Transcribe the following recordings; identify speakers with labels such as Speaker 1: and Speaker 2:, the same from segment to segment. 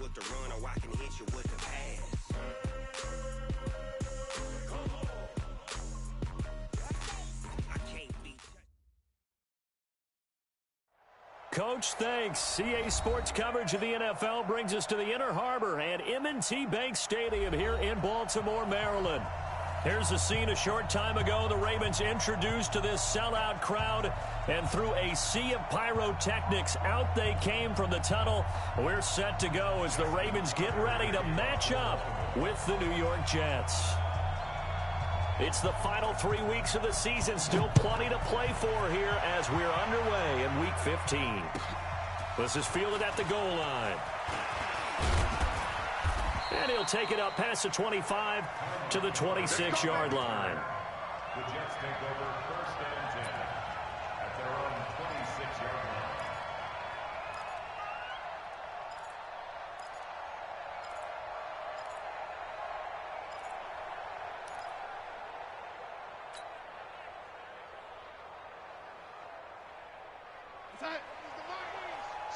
Speaker 1: with the run, or I can hit you with the pass.
Speaker 2: Coach, thanks. CA Sports coverage of the NFL brings us to the Inner Harbor at M&T Bank Stadium here in Baltimore, Maryland. Here's a scene a short time ago. The Ravens introduced to this sellout crowd, and through a sea of pyrotechnics, out they came from the tunnel. We're set to go as the Ravens get ready to match up with the New York Jets. It's the final 3 weeks of the season. Still plenty to play for here as we're underway in Week 15. This is fielded at the goal line. And he'll take it up past the 25 to the 26-yard line.
Speaker 3: The Jets take over first and 10 at their own 26-yard line.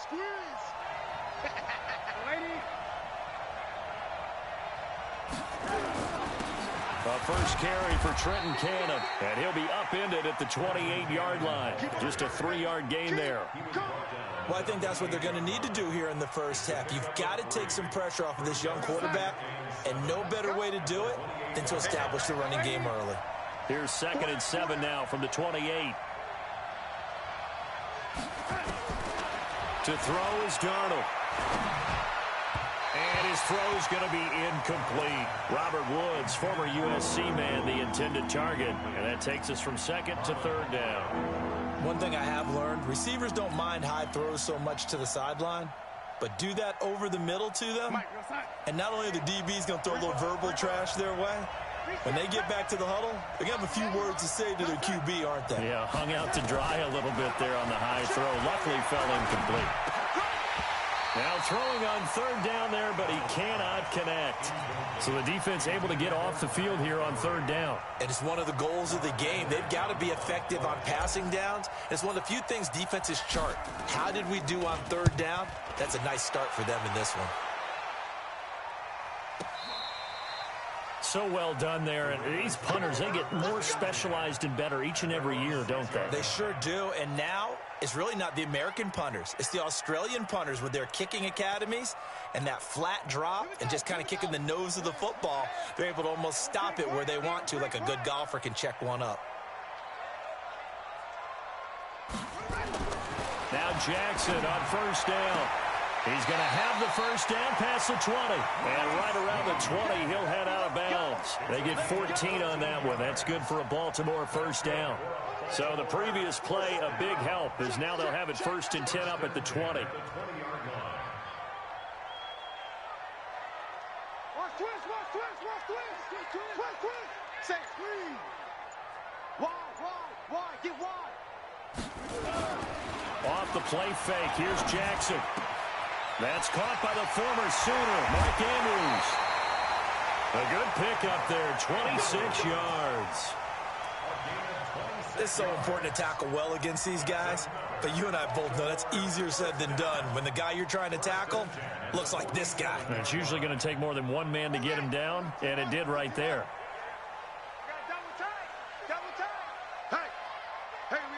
Speaker 4: Squeeze! Lady!
Speaker 2: A first carry for Trenton Cannon, and he'll be upended at the 28-yard line. Just a 3-yard gain there.
Speaker 5: Well, I think that's what they're going to need to do here in the first half. You've got to take some pressure off of this young quarterback, and no better way to do it than to establish the running game early.
Speaker 2: Here's 2nd and 7 now from the 28. To throw is Darnold. And his throw is going to be incomplete. Robert Woods, former USC man, the intended target. And that takes us from 2nd to 3rd down.
Speaker 5: One thing I have learned, receivers don't mind high throws so much to the sideline, but do that over the middle to them. And not only are the DBs going to throw a little verbal trash their way, when they get back to the huddle, they're going to have a few words to say to their QB, aren't they?
Speaker 2: Yeah, hung out to dry a little bit there on the high throw. Luckily fell incomplete. Now throwing on 3rd down there, but he cannot connect. So the defense able to get off the field here on 3rd down.
Speaker 5: And it's one of the goals of the game. They've got to be effective on passing downs. It's one of the few things defenses chart. How did we do on 3rd down? That's a nice start for them in this one.
Speaker 2: So well done there. And these punters, they get more specialized and better each and every year, don't they?
Speaker 5: They sure do. And now it's really not the American punters. It's the Australian punters with their kicking academies and that flat drop and just kind of kicking the nose of the football. They're able to almost stop it where they want to, like a good golfer can check one up.
Speaker 2: Now Jackson on 1st down. He's going to have the first down past the 20. And right around the 20, he'll head out of bounds. They get 14 on that one. That's good for a Baltimore first down. So the previous play, a big help, as now they'll have it 1st and 10 up at the 20.
Speaker 4: Watch twist, watch twist, watch twist. Twist, twist. Say screen. Wide, get wide.
Speaker 2: Off the play fake, here's Jackson. That's caught by the former Sooner, Mark Andrews. A good pickup there, 26 yards.
Speaker 5: It's so important to tackle well against these guys, but you and I both know that's easier said than done. When the guy you're trying to tackle looks like this guy.
Speaker 2: And it's usually going to take more than one man to get him down, and it did right there.
Speaker 4: Hey, we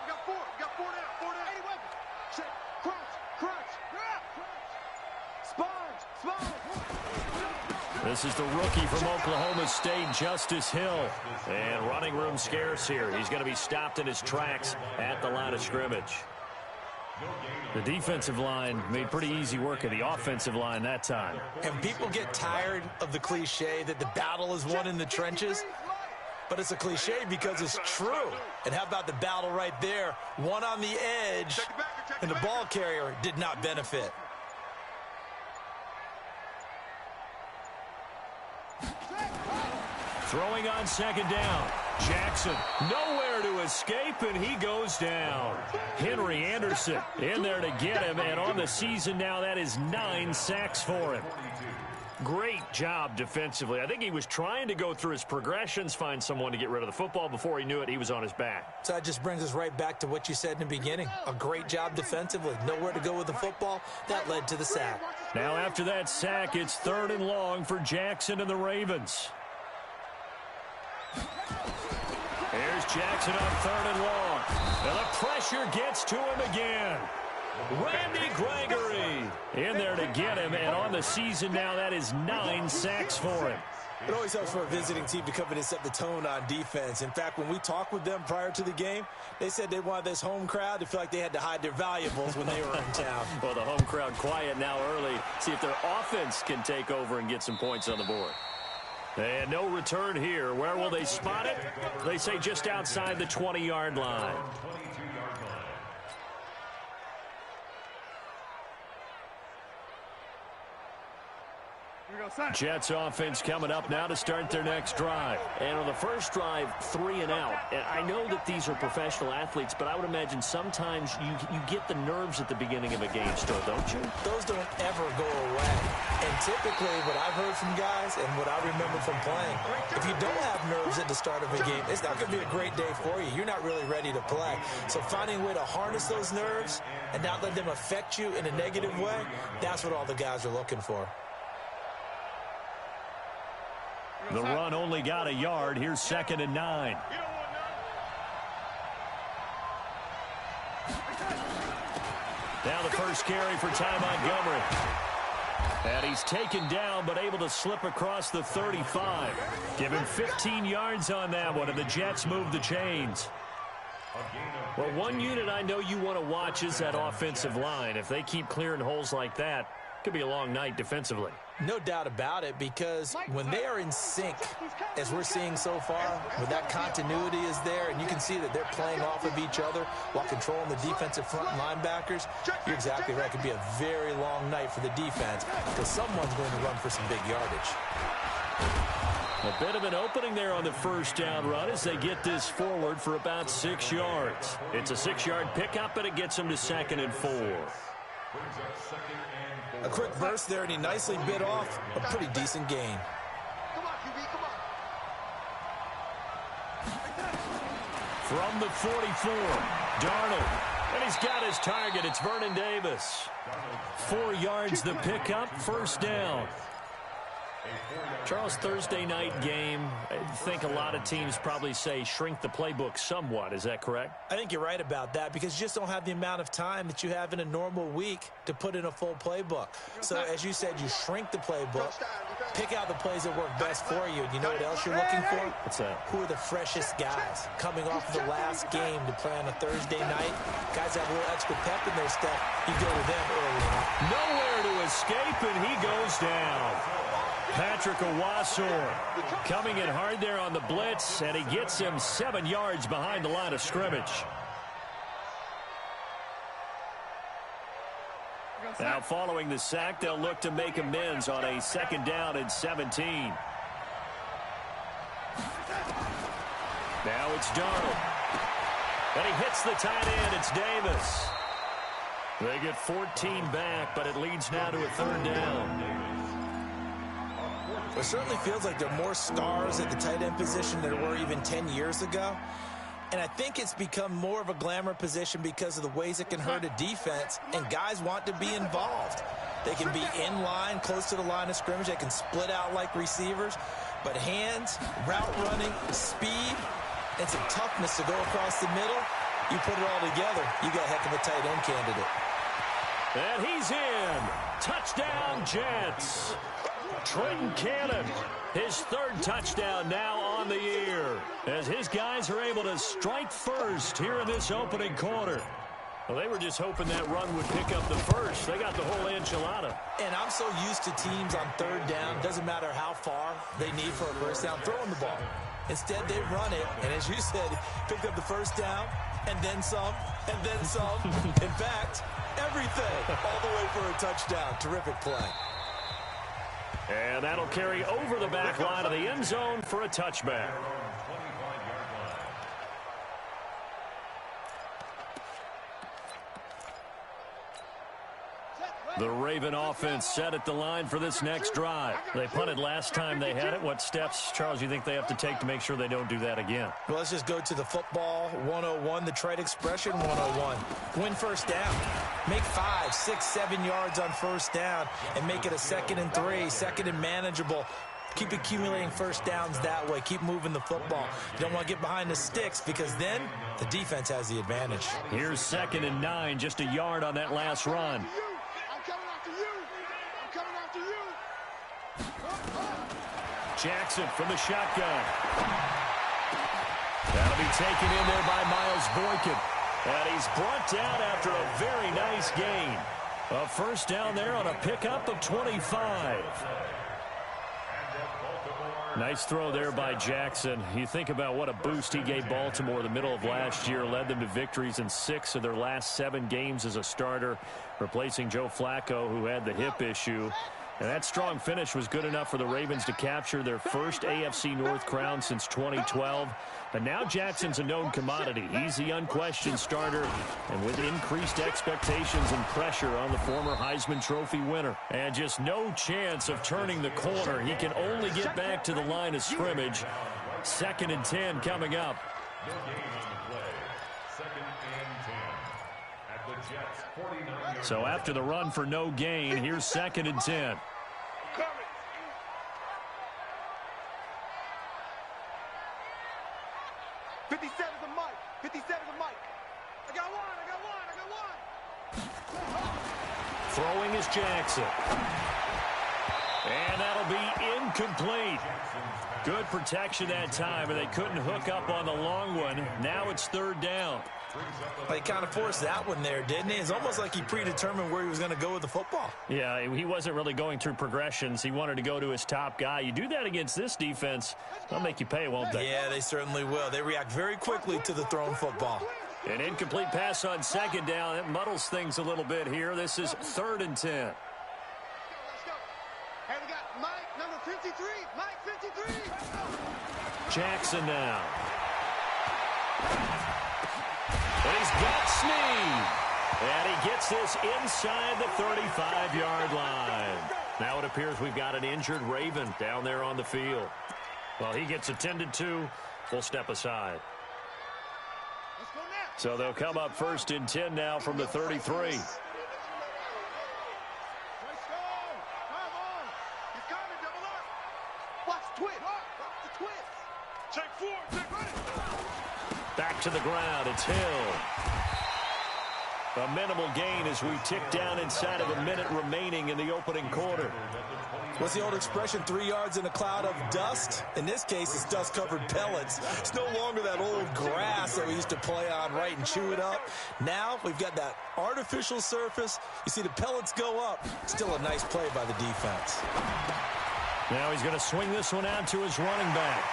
Speaker 4: got four down. Any weapon. Check, crunch. Sponge.
Speaker 2: This is the rookie from Oklahoma State, Justice Hill. And running room scarce here. He's going to be stopped in his tracks at the line of scrimmage. The defensive line made pretty easy work of the offensive line that time.
Speaker 5: And people get tired of the cliche that the battle is won in the trenches. But it's a cliche because it's true. And how about the battle right there? One on the edge, and the ball carrier did not benefit.
Speaker 2: Throwing on 2nd down. Jackson nowhere to escape, and he goes down. Henry Anderson in there to get him, and on the season now, that is 9 sacks for him. Great job defensively. I think he was trying to go through his progressions, find someone to get rid of the football. Before he knew it, he was on his back.
Speaker 5: So that just brings us right back to what you said in the beginning. A great job defensively. Nowhere to go with the football. That led to the sack.
Speaker 2: Now after that sack, it's 3rd and long for Jackson and the Ravens. Here's Jackson on 3rd and long. And the pressure gets to him again. Randy Gregory in there to get him, and on the season now, that is 9 sacks for him.
Speaker 5: It always helps for a visiting team to come in and set the tone on defense. In fact, when we talked with them prior to the game, they said they wanted this home crowd to feel like they had to hide their valuables when they were in town.
Speaker 2: Well, the home crowd quiet now early. See if their offense can take over and get some points on the board. And no return here. Where will they spot it? They say just outside the 20-yard line. Jets offense coming up now to start their next drive.
Speaker 6: And on the first drive, 3 and out. And I know that these are professional athletes, but I would imagine sometimes you get the nerves at the beginning of a game still, don't you?
Speaker 5: Those don't ever go away. And typically what I've heard from guys and what I remember from playing, if you don't have nerves at the start of a game, it's not going to be a great day for you. You're not really ready to play. So finding a way to harness those nerves and not let them affect you in a negative way, that's what all the guys are looking for.
Speaker 2: The run only got a yard. Here's 2nd and 9. Now the first carry for Ty Montgomery. And he's taken down but able to slip across the 35. Give him 15 yards on that one, and the Jets move the chains. Well, one unit I know you want to watch is that offensive line. If they keep clearing holes like that, it could be a long night defensively.
Speaker 5: No doubt about it, because when they are in sync, as we're seeing so far, when that continuity is there, and you can see that they're playing off of each other while controlling the defensive front linebackers, you're exactly right. It could be a very long night for the defense because someone's going to run for some big yardage.
Speaker 2: A bit of an opening there on the first down run as they get this forward for about 6 yards. It's a 6-yard pickup, and it gets them to 2nd and 4.
Speaker 5: A quick burst there, and he nicely bit off a pretty decent gain.
Speaker 4: Come on, QB, come on.
Speaker 2: From the 44, Darnold. And he's got his target. It's Vernon Davis. 4 yards the pickup, first down. Charles, Thursday night game, I think a lot of teams probably say shrink the playbook somewhat. Is that correct?
Speaker 5: I think you're right about that because you just don't have the amount of time that you have in a normal week to put in a full playbook. So, as you said, you shrink the playbook, pick out the plays that work best for you. And you know what else you're looking for?
Speaker 2: What's that?
Speaker 5: Who are the freshest guys coming off of the last game to play on a Thursday night? Guys have a little extra pep in their step. You go to them early on.
Speaker 2: Nowhere to escape, and he goes down. Patrick Owasor coming in hard there on the blitz, and he gets him 7 yards behind the line of scrimmage. Now following the sack, they'll look to make amends on a 2nd down and 17. Now it's Darnold. And he hits the tight end. It's Davis. They get 14 back, but it leads now to a 3rd down.
Speaker 5: It certainly feels like there are more stars at the tight end position than there were even 10 years ago. And I think it's become more of a glamour position because of the ways it can hurt a defense, and guys want to be involved. They can be in line, close to the line of scrimmage. They can split out like receivers. But hands, route running, speed, and some toughness to go across the middle, you put it all together, you got a heck of a tight end candidate.
Speaker 2: And he's in. Touchdown, Jets. Trenton Cannon, his 3rd touchdown now on the year, as his guys are able to strike first here in this opening quarter. Well, they were just hoping that run would pick up the first. They got the whole enchilada.
Speaker 5: And I'm so used to teams on 3rd down, doesn't matter how far they need for a first down, throwing the ball. Instead, they run it, and as you said, picked up the first down, and then some, and then some. In fact, everything, all the way for a touchdown. Terrific play.
Speaker 2: And that'll carry over the back line of the end zone for a touchback. The Raven offense set at the line for this next drive. They punted last time they had it. What steps, Charles, you think they have to take to make sure they don't do that again?
Speaker 5: Well, let's just go to the football 101, the trade expression 101. Win first down. Make 5, 6, 7 yards on first down and make it a 2nd and 3, 2nd and manageable. Keep accumulating first downs that way. Keep moving the football. You don't want to get behind the sticks because then the defense has the advantage.
Speaker 2: Here's 2nd and 9, just a yard on that last run. Jackson from the shotgun. That'll be taken in there by Miles Boykin. And he's brought down after a very nice gain. A first down there on a pickup of 25. Nice throw there by Jackson. You think about what a boost he gave Baltimore the middle of last year. Led them to victories in 6 of their last 7 games as a starter, replacing Joe Flacco, who had the hip issue. And that strong finish was good enough for the Ravens to capture their first AFC North crown since 2012. And now Jackson's a known commodity. He's the unquestioned starter, and with increased expectations and pressure on the former Heisman Trophy winner. And just no chance of turning the corner. He can only get back to the line of scrimmage. 2nd and 10 coming up.
Speaker 3: No gain on the play. 2nd and 10 at the Jets' 49-yard.
Speaker 2: So after the run for no gain, here's 2nd and 10.
Speaker 4: 57 is a mic. 57 is a mic. I got one.
Speaker 2: Throwing is Jackson. And that'll be incomplete. Good protection that time, and they couldn't hook up on the long one. Now it's 3rd down.
Speaker 5: He kind of forced that one there, didn't he? It's almost like he predetermined where he was going to go with the football.
Speaker 2: Yeah, he wasn't really going through progressions. He wanted to go to his top guy. You do that against this defense, they'll make you pay, won't they?
Speaker 5: Yeah, they certainly will. They react very quickly to the thrown football.
Speaker 2: An incomplete pass on 2nd down. It muddles things a little bit here. This is 3rd and 10.
Speaker 4: Let's go. Hey, we got Mike, number 53. Mike, 53.
Speaker 2: Jackson now. And he's got Snead. And he gets this inside the 35-yard line. Now it appears we've got an injured Raven down there on the field. Well, he gets attended to. We'll step aside.
Speaker 4: Let's go now.
Speaker 2: So they'll come up 1st and 10 now from the 33.
Speaker 4: Let's go. Come on. He's coming, double up. Watch the twist. Watch the twist. Check 4. Check right.
Speaker 2: Back to the ground. It's Hill. A minimal gain as we tick down inside of a minute remaining in the opening quarter.
Speaker 5: What's the old expression, 3 yards in a cloud of dust? In this case, it's dust-covered pellets. It's no longer that old grass that we used to play on, right, and chew it up. Now we've got that artificial surface. You see the pellets go up. Still a nice play by the defense.
Speaker 2: Now he's going to swing this one out to his running back.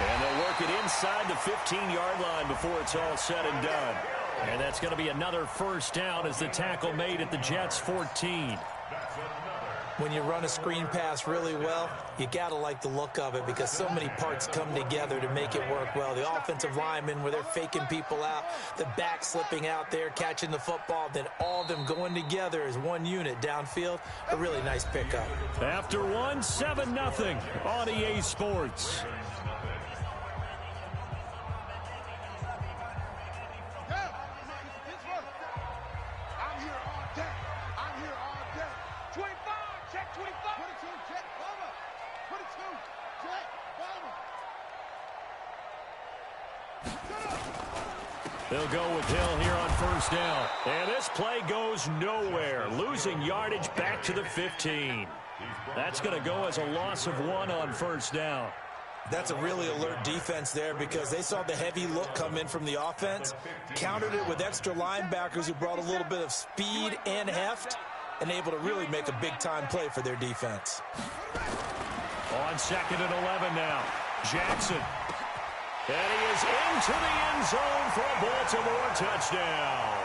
Speaker 2: And they'll work it inside the 15-yard line before it's all said and done. And that's going to be another first down as the tackle made at the Jets' 14.
Speaker 5: When you run a screen pass really well, you got to like the look of it because so many parts come together to make it work well. The offensive linemen, where they're faking people out, the back slipping out there, catching the football, then all of them going together as one unit downfield. A really nice pickup.
Speaker 2: After one, 7-0 on EA Sports. They'll go with Hill here on first down. And this play goes nowhere. Losing yardage back to the 15. That's going to go as a loss of 1 on first down.
Speaker 5: That's a really alert defense there because they saw the heavy look come in from the offense, countered it with extra linebackers who brought a little bit of speed and heft, and able to really make a big-time play for their defense.
Speaker 2: On 2nd and 11 now. Jackson. And he is into the end zone for a Baltimore touchdown.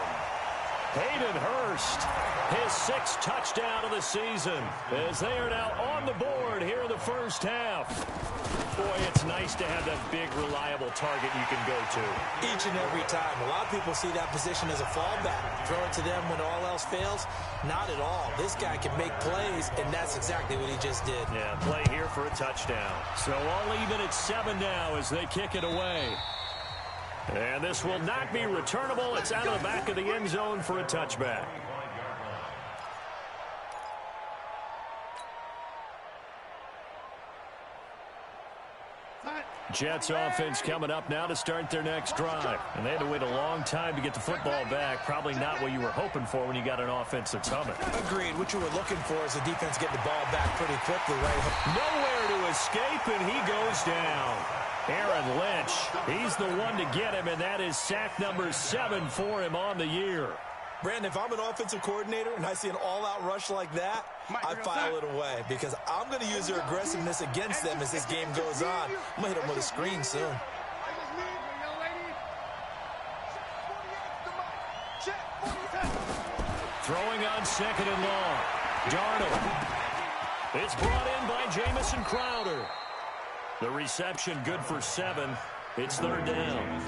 Speaker 2: Hayden Hurst, his 6th touchdown of the season, as they are now on the board here in the first half. Boy, it's nice to have that big, reliable target you can go to.
Speaker 5: Each and every time. A lot of people see that position as a fallback. Throw it to them when all else fails. Not at all. This guy can make plays, and that's exactly what he just did.
Speaker 2: Yeah, play here for a touchdown. So all even at 7 now as they kick it away. And this will not be returnable. It's out of the back of the end zone for a touchback. Jets offense coming up now to start their next drive. And they had to wait a long time to get the football back. Probably not what you were hoping for when you got an offense that's humming.
Speaker 5: Agreed. What you were looking for is the defense getting the ball back pretty quickly, right?
Speaker 2: Nowhere to escape, and he goes down. Aaron Lynch, he's the one to get him, and that is sack number 7 for him on the year.
Speaker 5: Brandon, if I'm an offensive coordinator and I see an all-out rush like that, I file it away because I'm going to use their aggressiveness against them as this game goes on. I'm going to hit them with a screen soon.
Speaker 2: Throwing on 2nd and long. Darnold. It's brought in by Jamison Crowder. The reception good for 7. It's 3rd down.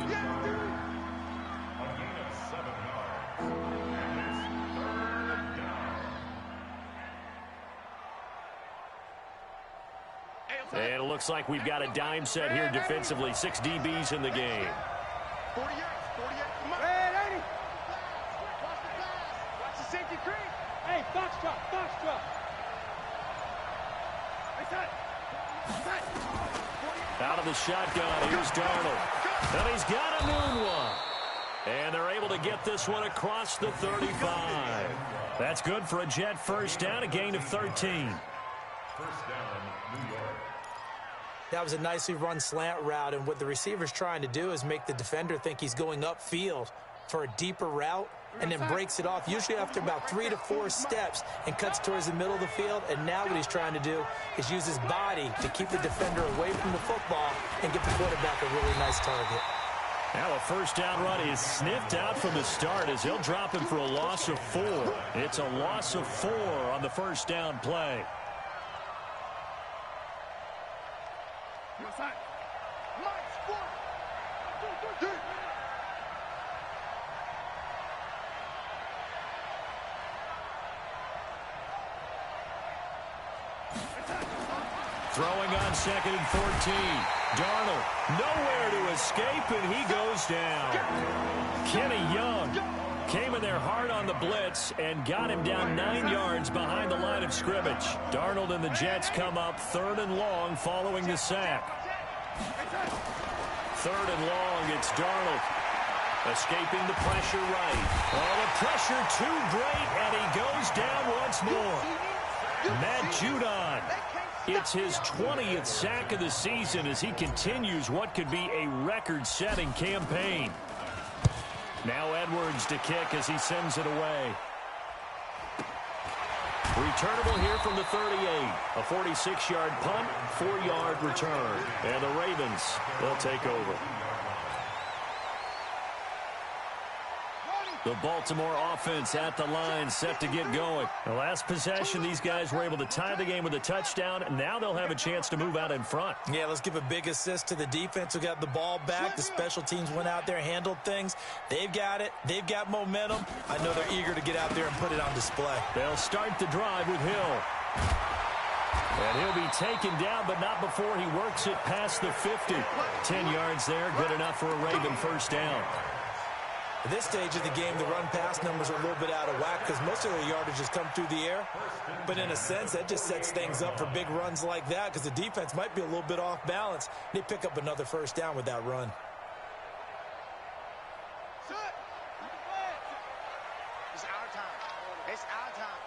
Speaker 2: And it looks like we've got a dime set here defensively. 6 DBs in the game.
Speaker 4: 48, come on. Hey, 80. Watch the safety creep. Hey, box drop.
Speaker 2: Out of the shotgun, here's Darnold. And he's got a noon one. And they're able to get this one across the 35. That's good for a Jet first down, a gain of 13.
Speaker 3: First down, New York.
Speaker 5: That was a nicely run slant route, and what the receiver's trying to do is make the defender think he's going upfield for a deeper route and then breaks it off, usually after about 3 to 4 steps, and cuts towards the middle of the field. And now what he's trying to do is use his body to keep the defender away from the football and get the quarterback a really nice target.
Speaker 2: Now a first down run is sniffed out from the start as he'll drop him for a loss of 4. It's a loss of 4 on the first down play. Throwing on 2nd and 14. Darnold, nowhere to escape, and he goes down. Kenny Young came in there hard on the blitz and got him down 9 yards behind the line of scrimmage. Darnold and the Jets come up 3rd and long following the sack. 3rd and long, it's Darnold. Escaping the pressure right. Oh, the pressure too great, and he goes down once more. Matt Judon. It's his 20th sack of the season as he continues what could be a record-setting campaign. Now Edwards to kick as he sends it away. Returnable here from the 38. A 46-yard punt, 4-yard return. And the Ravens, they'll take over. The Baltimore offense at the line, set to get going. The last possession, these guys were able to tie the game with a touchdown. Now they'll have a chance to move out in front.
Speaker 5: Yeah, let's give a big assist to the defense who got the ball back. The special teams went out there, handled things. They've got it. They've got momentum. I know they're eager to get out there and put it on display.
Speaker 2: They'll start the drive with Hill. And he'll be taken down, but not before he works it past the 50. 10 yards there, good enough for a Raven first down.
Speaker 5: At this stage of the game, the run-pass numbers are a little bit out of whack because most of their yardage has come through the air. But in a sense, that just sets things up for big runs like that because the defense might be a little bit off balance. They pick up another first down with that run.
Speaker 4: It's our time. It's our time.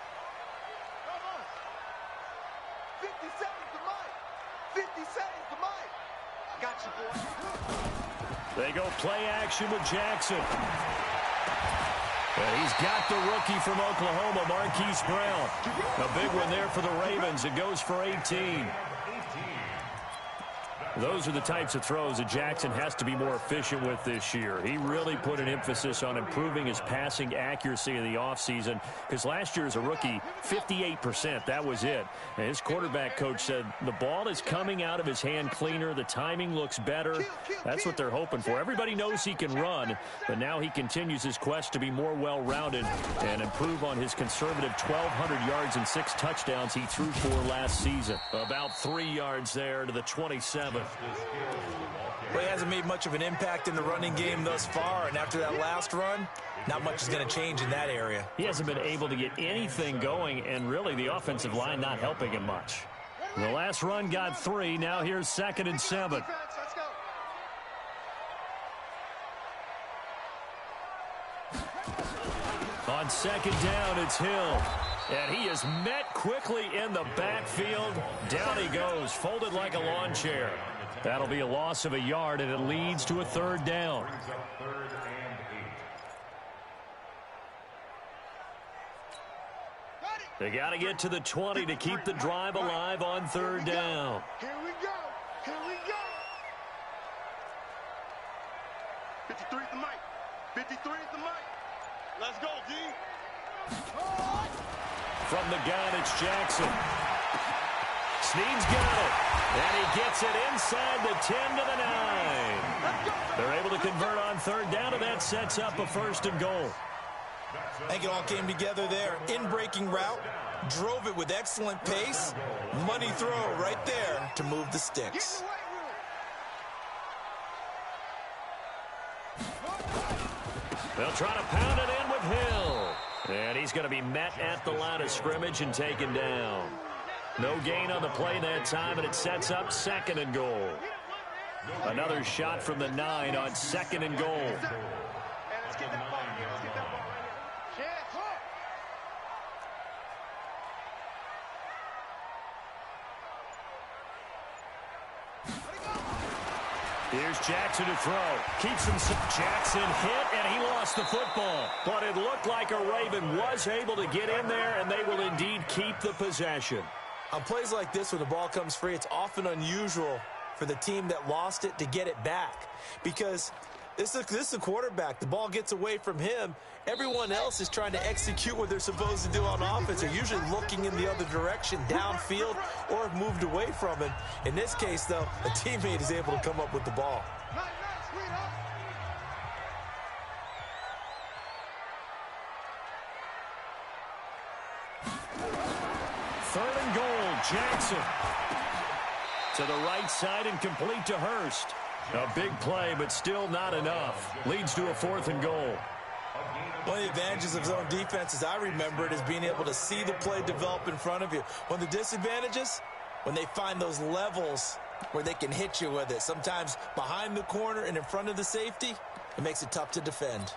Speaker 4: Come on. 50 seconds to Mike. 50 seconds to Mike. I got you, boy.
Speaker 2: They go play action with Jackson. And he's got the rookie from Oklahoma, Marquise Brown. A big one there for the Ravens. It goes for 18. Those are the types of throws that Jackson has to be more efficient with this year. He really put an emphasis on improving his passing accuracy in the offseason, because last year as a rookie, 58%, that was it. And his quarterback coach said the ball is coming out of his hand cleaner, the timing looks better. That's what they're hoping for. Everybody knows he can run, but now he continues his quest to be more well-rounded and improve on his conservative 1,200 yards and 6 touchdowns he threw for last season. About 3 yards there to the 27.
Speaker 5: Well, he hasn't made much of an impact in the running game thus far, and after that last run, not much is going to change in that area.
Speaker 2: He hasn't been able to get anything going, and really the offensive line not helping him much. The last run got 3. Now here's 2nd and 7. On 2nd down, it's Hill. And he is met quickly in the backfield. Down he goes, folded like a lawn chair. That'll be a loss of a yard, and it leads to a 3rd down. They got to get to the 20 to keep the drive alive on 3rd down.
Speaker 4: Here we go. Here we go. 53 is the mic. 53 is the mic. Let's go, D.
Speaker 2: From the gun, it's Jackson. Snead's got it. And he gets it inside the 10 to the 9. They're able to convert on 3rd down, and that sets up a 1st and goal.
Speaker 5: I think it all came together there. In-breaking route, drove it with excellent pace. Money throw right there to move the sticks.
Speaker 2: They'll try to pound it in with Hill. And he's going to be met at the line of scrimmage and taken down. No gain on the play that time, and it sets up 2nd and goal. Another shot from the 9 on 2nd and goal. Here's Jackson to throw. Keeps him. Jackson hit, and he lost the football. But it looked like a Raven was able to get in there, and they will indeed keep the possession.
Speaker 5: On plays like this, when the ball comes free, it's often unusual for the team that lost it to get it back. Because this is a quarterback. The ball gets away from him. Everyone else is trying to execute what they're supposed to do on offense. They're usually looking in the other direction, downfield, or have moved away from it. In this case, though, a teammate is able to come up with the ball.
Speaker 2: Third and goal, Jackson. To the right side and complete to Hurst. A big play, but still not enough. Leads to a 4th and goal.
Speaker 5: One of the advantages of zone defense, as I remember it, is being able to see the play develop in front of you. One of the disadvantages, when they find those levels where they can hit you with it, sometimes behind the corner and in front of the safety, it makes it tough to defend.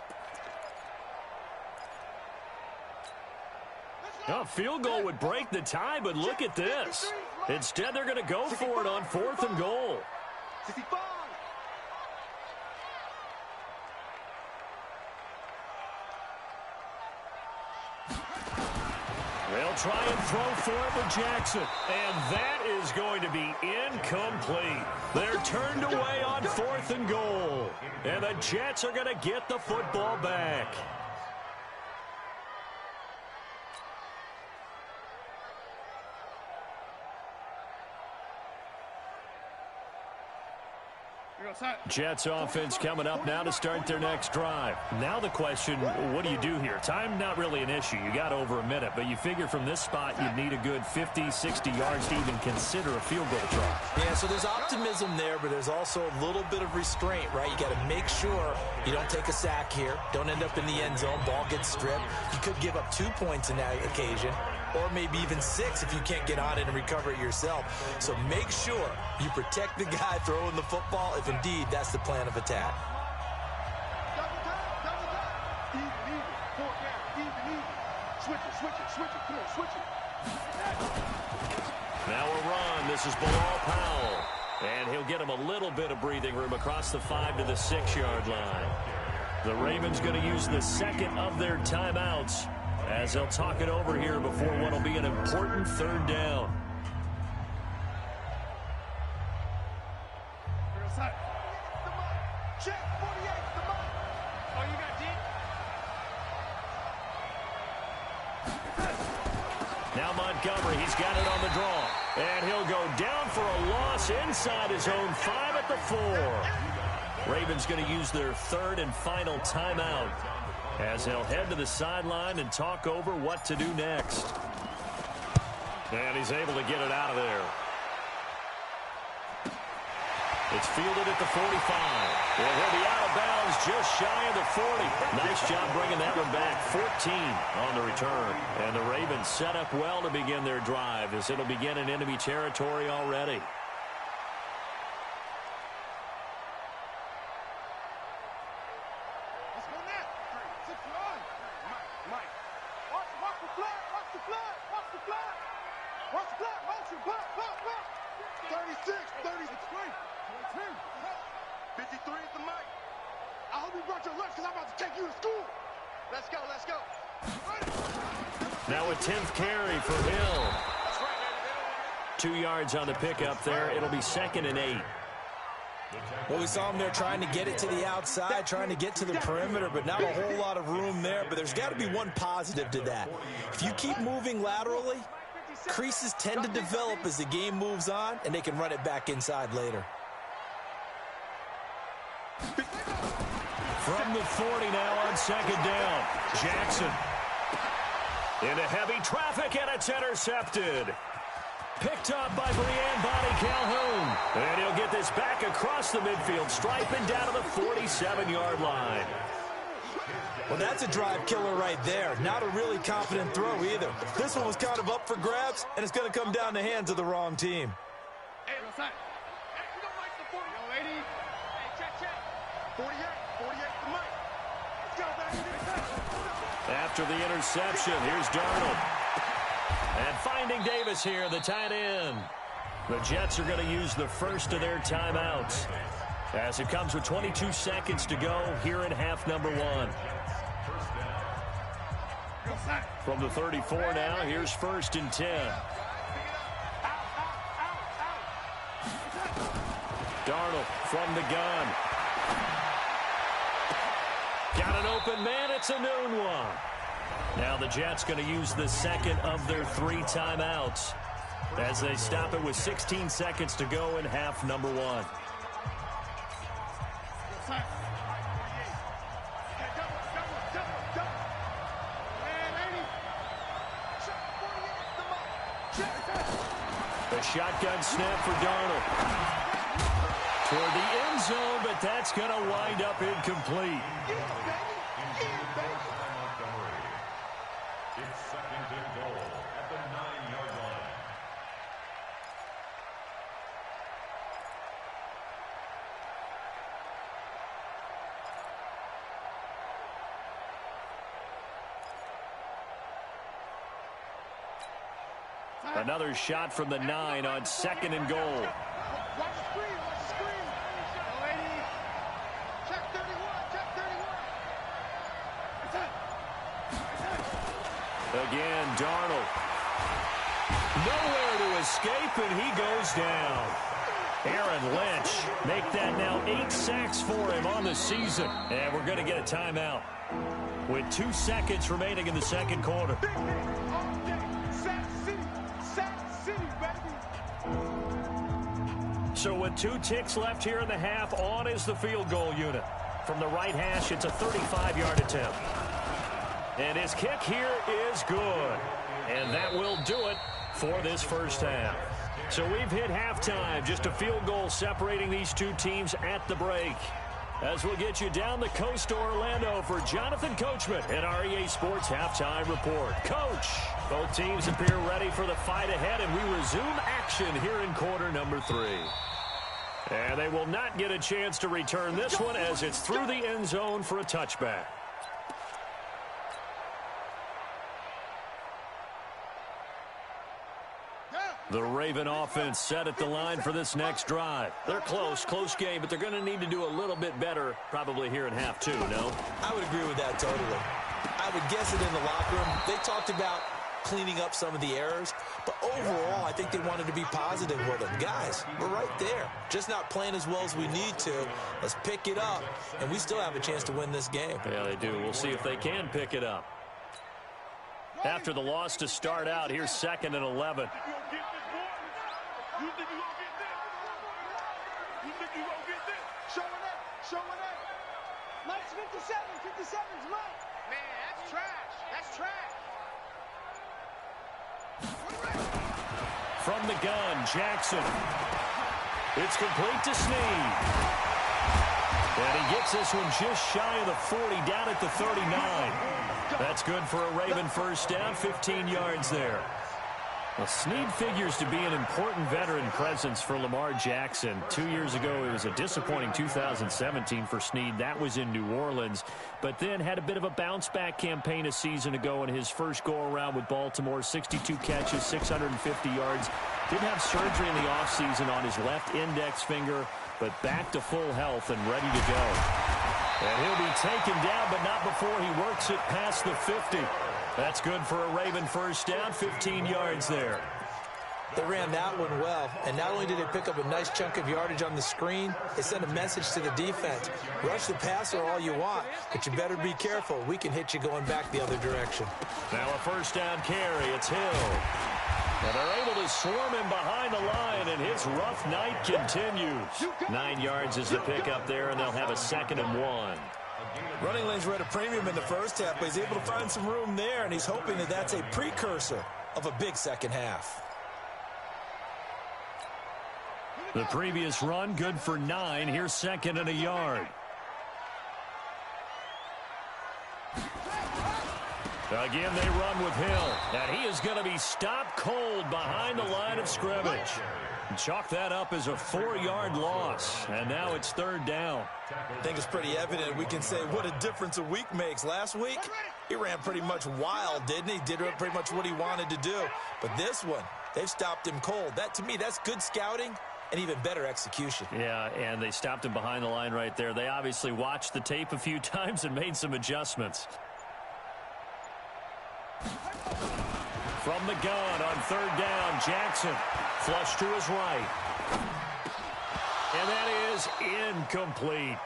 Speaker 2: A field goal would break the tie, but look at this. Instead, they're going to go for it on 4th and goal.
Speaker 4: 65.
Speaker 2: They'll try and throw for it with Jackson. And that is going to be incomplete. They're turned away on 4th and goal. And the Jets are going to get the football back. Jets offense coming up now to start their next drive. Now the question, what do you do here? Time not really an issue. You got over a minute, but you figure from this spot you'd need a good 50, 60 yards to even consider a field goal try.
Speaker 5: Yeah, so there's optimism there, but there's also a little bit of restraint, right? You got to make sure you don't take a sack here, don't end up in the end zone, ball gets stripped. You could give up 2 points in that occasion, or maybe even 6 if you can't get on it and recover it yourself. So make sure you protect the guy throwing the football if indeed that's the plan of attack.
Speaker 2: Now a run. This is Bilal Powell. And he'll get him a little bit of breathing room across the 5 to the 6-yard line. The Ravens going to use the second of their timeouts as they'll talk it over here before what will be an important 3rd down. Now Montgomery, he's got it on the draw. And he'll go down for a loss inside his own 5 at the 4. Ravens going to use their 3rd and final timeout as they'll head to the sideline and talk over what to do next. And he's able to get it out of there. It's fielded at the 45. And he'll be out of bounds just shy of the 40. Nice job bringing that one back. 14 on the return. And the Ravens set up well to begin their drive as it'll begin in enemy territory already. Now a 10th carry for Hill. 2 yards on the pickup there. It'll be 2nd and 8.
Speaker 5: Well, we saw him there trying to get it to the outside, trying to get to the perimeter, but not a whole lot of room there. But there's got to be one positive to that. If you keep moving laterally, creases tend to develop as the game moves on, and they can run it back inside later.
Speaker 2: From the 40 now on 2nd down. Jackson. Into heavy traffic, and it's intercepted. Picked up by Brian Body Calhoun. And he'll get this back across the midfield stripe and down to the 47-yard line.
Speaker 5: Well, that's a drive killer right there. Not a really confident throw either. This one was kind of up for grabs, and it's going to come down the hands of the wrong team.
Speaker 4: Hey, what's that? Hey, you don't like the 40, yo, lady. Hey, check. 48 to Mike. Let's go, baby.
Speaker 2: After the interception, here's Darnold. And finding Davis here, the tight end. The Jets are going to use the first of their timeouts as it comes with 22 seconds to go here in half number 1. From the 34 now, here's 1st and 10. Darnold from the gun. Got an open man. It's a noon one. Now the Jets going to use the second of their 3 timeouts as they stop it with 16 seconds to go in half number 1. The shotgun snap for Darnold. Toward the end zone, but that's going to wind up incomplete.
Speaker 3: It's 2nd and goal at the 9-yard line.
Speaker 2: Another shot from the 9 on 2nd and goal.
Speaker 4: Watch the screen, watch the screen. Yo, lady. Check 31, check 31.
Speaker 2: Again, Darnold. Nowhere to escape, and he goes down. Aaron Lynch make that now 8 sacks for him on the season. And we're going to get a timeout with 2 seconds remaining in the second quarter.
Speaker 4: Big hit all day. Sack City, baby.
Speaker 2: So with 2 ticks left here in the half, on is the field goal unit. From the right hash, it's a 35-yard attempt. And his kick here is good. And that will do it for this first half. So we've hit halftime, just a field goal separating these 2 teams at the break. As we'll get you down the coast to Orlando for Jonathan Coachman at our EA Sports Halftime Report. Coach, both teams appear ready for the fight ahead, and we resume action here in quarter number 3. And they will not get a chance to return this one as it's through the end zone for a touchback. The Raven offense set at the line for this next drive. They're close game, but they're going to need to do a little bit better probably here in half 2, no?
Speaker 5: I would agree with that totally. I would guess it in the locker room. They talked about cleaning up some of the errors. But overall, I think they wanted to be positive with them. Guys, we're right there. Just not playing as well as we need to. Let's pick it up, and we still have a chance to win this game.
Speaker 2: Yeah, they do. We'll see if they can pick it up. After the loss to start out, here's 2nd and 11.
Speaker 4: Showing up. Nice 57. 57's right. Man, that's trash. That's trash.
Speaker 2: From the gun, Jackson. It's complete to Snead. And he gets this one just shy of the 40, down at the 39. That's good for a Raven first down, 15 yards there. Well, Snead figures to be an important veteran presence for Lamar Jackson. 2 years ago, it was a disappointing 2017 for Snead. That was in New Orleans. But then had a bit of a bounce-back campaign a season ago in his first go-around with Baltimore. 62 catches, 650 yards. Did have surgery in the offseason on his left index finger, but back to full health and ready to go. And he'll be taken down, but not before he works it past the 50. That's good for a Raven first down, 15 yards there.
Speaker 5: They ran that one well, and not only did they pick up a nice chunk of yardage on the screen, they sent a message to the defense. Rush the passer all you want, but you better be careful. We can hit you going back the other direction.
Speaker 2: Now a first down carry. It's Hill. And they're able to swarm him behind the line, and his rough night continues. 9 yards is the pickup there, and they'll have a 2nd and 1.
Speaker 5: Running lanes were at a premium in the first half, but he's able to find some room there, and he's hoping that that's a precursor of a big second half.
Speaker 2: The previous run, good for 9. Here's 2nd and a yard. Again, they run with Hill, and he is going to be stopped cold behind the line of scrimmage. Chalk that up as a 4-yard loss, and now it's 3rd down.
Speaker 5: I think it's pretty evident. We can say what a difference a week makes. Last week, he ran pretty much wild, didn't he? Did pretty much what he wanted to do. But this one, they've stopped him cold. That, to me, that's good scouting and even better execution.
Speaker 2: Yeah, and they stopped him behind the line right there. They obviously watched the tape a few times and made some adjustments. From the gun on 3rd down, Jackson. Flush to his right. And that is incomplete.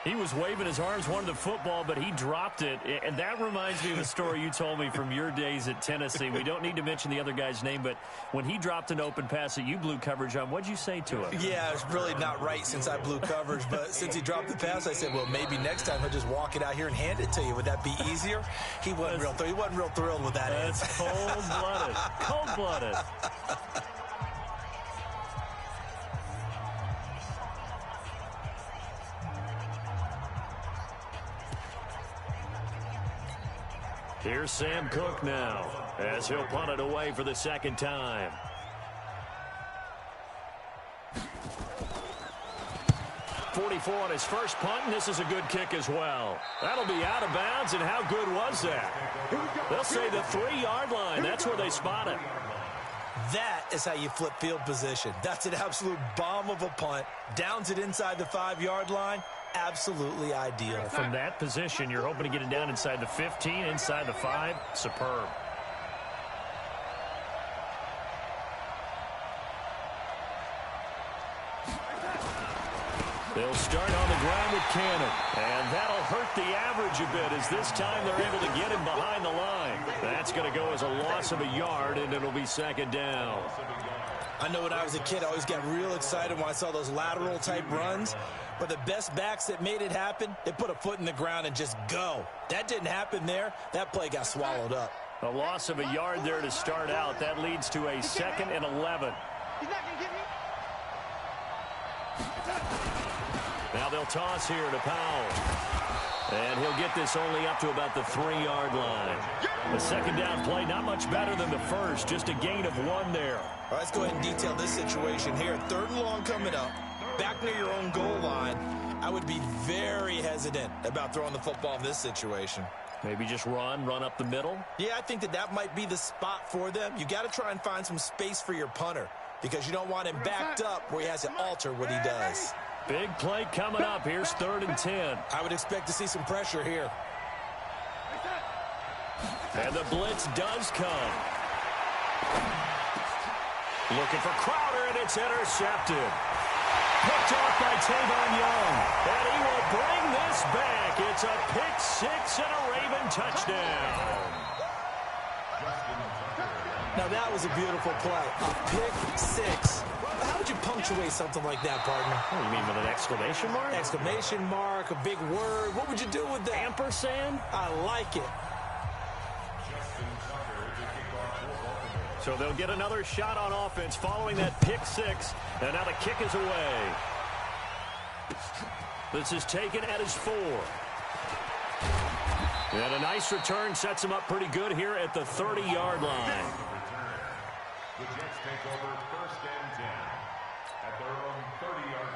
Speaker 2: He was waving his arms, wanted the football, but he dropped it. And that reminds me of a story you told me from your days at Tennessee. We don't need to mention the other guy's name, but when he dropped an open pass that you blew coverage on, what'd you say to him?
Speaker 5: Yeah, it's really not right since I blew coverage, but since he dropped the pass, I said, well, maybe next time he'll just walk it out here and hand it to you. Would that be easier? He wasn't real thrilled with that.
Speaker 2: That's cold-blooded. Cold-blooded. Here's Sam Cook now, as he'll punt it away for the 2nd time. .44 on his first punt, and this is a good kick as well. That'll be out of bounds, and how good was that? They'll say the 3-yard line. That's where they spot it.
Speaker 5: That is how you flip field position. That's an absolute bomb of a punt. Downs it inside the 5-yard line. Absolutely ideal.
Speaker 2: From that position, you're hoping to get it down inside the 15, inside the 5. Superb. They'll start on the ground with Cannon, and that'll hurt the average a bit as this time they're able to get him behind the line. That's going to go as a loss of a yard, and it'll be 2nd down.
Speaker 5: I know when I was a kid, I always got real excited when I saw those lateral-type runs. But the best backs that made it happen, they put a foot in the ground and just go. That didn't happen there. That play got swallowed up.
Speaker 2: A loss of a yard there to start out. That leads to a 2nd and 11.
Speaker 4: He's not going to get me.
Speaker 2: Now they'll toss here to Powell. And he'll get this only up to about the 3-yard line. The 2nd down play, not much better than the first. Just a gain of 1 there.
Speaker 5: All right, let's go ahead and detail this situation here. 3rd and long coming up. Back near your own goal line. I would be very hesitant about throwing the football in this situation.
Speaker 2: Maybe just run up the middle?
Speaker 5: Yeah, I think that might be the spot for them. You got to try and find some space for your punter because you don't want him backed up where he has to alter what he does.
Speaker 2: Big play coming up. Here's 3rd and 10.
Speaker 5: I would expect to see some pressure here.
Speaker 2: And the blitz does come. Looking for Crowder, and it's intercepted. Picked off by Tavon Young. And he will bring this back. It's a pick six and a Raven touchdown.
Speaker 5: Now, that was a beautiful play. A pick six. How would you punctuate something like that, partner?
Speaker 2: Oh, you mean with an exclamation mark?
Speaker 5: Exclamation mark, a big word. What would you do with that?
Speaker 2: Ampersand?
Speaker 5: I like it.
Speaker 2: So they'll get another shot on offense following that pick six. And now the kick is away. This is taken at his 4. And a nice return sets him up pretty good here at the 30-yard line.
Speaker 3: The Jets take over 1st and 10 at their own 30-yard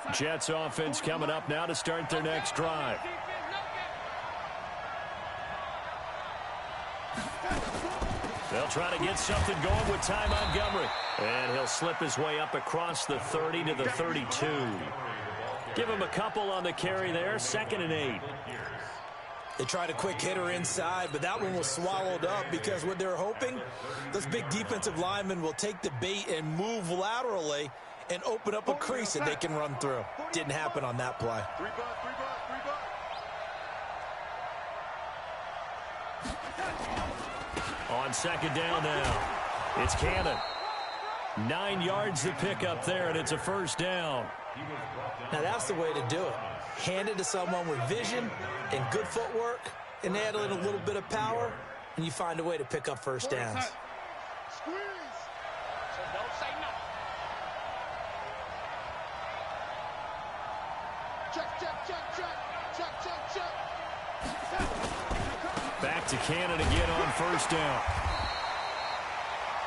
Speaker 3: line.
Speaker 2: Jets offense coming up now to start their next drive. They'll try to get something going with Ty Montgomery. And he'll slip his way up across the 30 to the 32. Give him a couple on the carry there. 2nd and 8.
Speaker 5: They tried a quick hitter inside, but that one was swallowed up because what they're hoping, those big defensive linemen will take the bait and move laterally and open up a crease that they can run through. Didn't happen on that play.
Speaker 2: On 2nd down now, it's Cannon. 9 yards to pick up there, and it's a 1st down.
Speaker 5: Now, that's the way to do it. Hand it to someone with vision and good footwork, and add in a little bit of power, and you find a way to pick up 1st downs.
Speaker 4: Squeeze. So don't say no. Check, check, check, check. Check, check, check.
Speaker 2: Back to Cannon again on 1st down.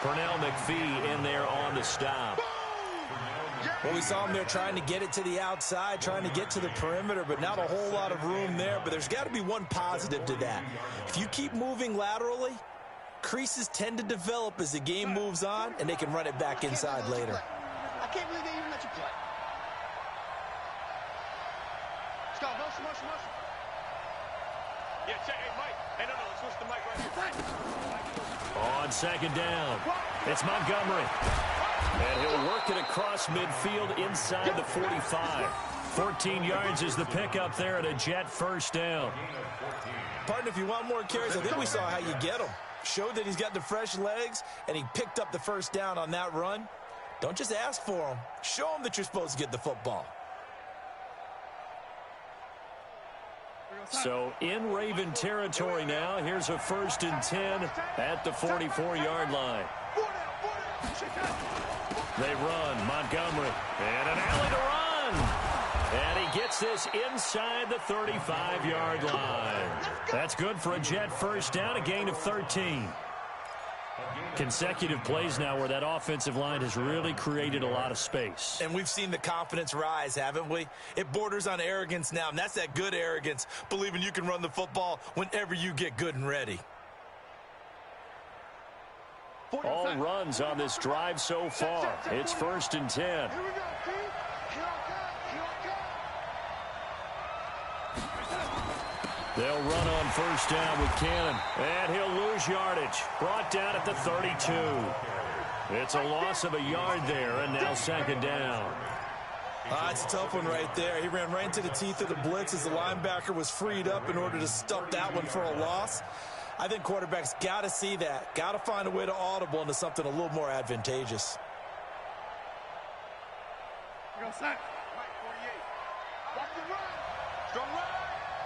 Speaker 2: Pernell McPhee in there on the stop.
Speaker 5: Well, we saw him there trying to get it to the outside, trying to get to the perimeter, but not a whole lot of room there. But there's got to be one positive to that. If you keep moving laterally, creases tend to develop as the game moves on, and they can run it back inside later.
Speaker 4: I can't believe they even let you play. Let's go. Motion, motion, motion. Yeah, check. Hey, Mike. Hey, no, let's switch the mic right here.
Speaker 2: On 2nd down, it's Montgomery. And he'll work it across midfield inside the 45. 14 yards is the pickup there at a Jet 1st down.
Speaker 5: Partner, if you want more carries, I think we saw how you get him. Showed that he's got the fresh legs, and he picked up the 1st down on that run. Don't just ask for him. Show him that you're supposed to get the football.
Speaker 2: So in Raven territory now, here's a 1st and 10 at the 44-yard line. They run, Montgomery, and an alley to run. And he gets this inside the 35-yard line. That's good for a Jet 1st down, a gain of 13. Consecutive plays now where that offensive line has really created a lot of space.
Speaker 5: And we've seen the confidence rise, haven't we? It borders on arrogance now, and that's that good arrogance, believing you can run the football whenever you get good and ready.
Speaker 2: All runs on this drive so far. It's 1st and 10.
Speaker 4: Here we go, Pete. Here I come.
Speaker 2: They'll run on 1st down with Cannon. And he'll lose yardage. Brought down at the 32. It's a loss of a yard there, and now 2nd down.
Speaker 5: It's a tough one right there. He ran right into the teeth of the blitz as the linebacker was freed up in order to stuff that one for a loss. I think quarterbacks got to see that. Got to find a way to audible into something a little more advantageous.
Speaker 4: We're going to sack. Mike, 48. Watch the run. Strong run.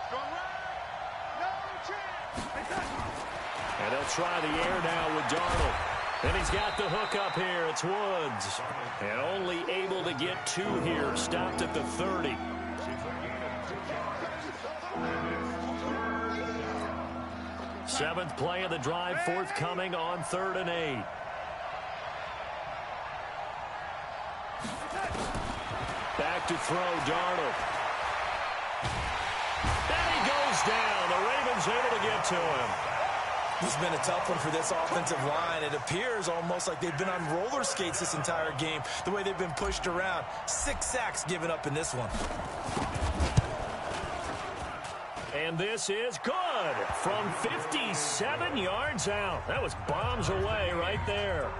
Speaker 4: Strong run. No chance.
Speaker 2: And they'll try the air now with Darnold. And he's got the hook up here. It's Woods. And only able to get 2 here. Stopped at the 30. Seventh play of the drive, forthcoming on 3rd and 8. Back to throw, Darnold. And he goes down. The Ravens able to get to him.
Speaker 5: This has been a tough one for this offensive line. It appears almost like they've been on roller skates this entire game, the way they've been pushed around. 6 sacks given up in this one.
Speaker 2: And this is good from 57 yards out. That was bombs away right there.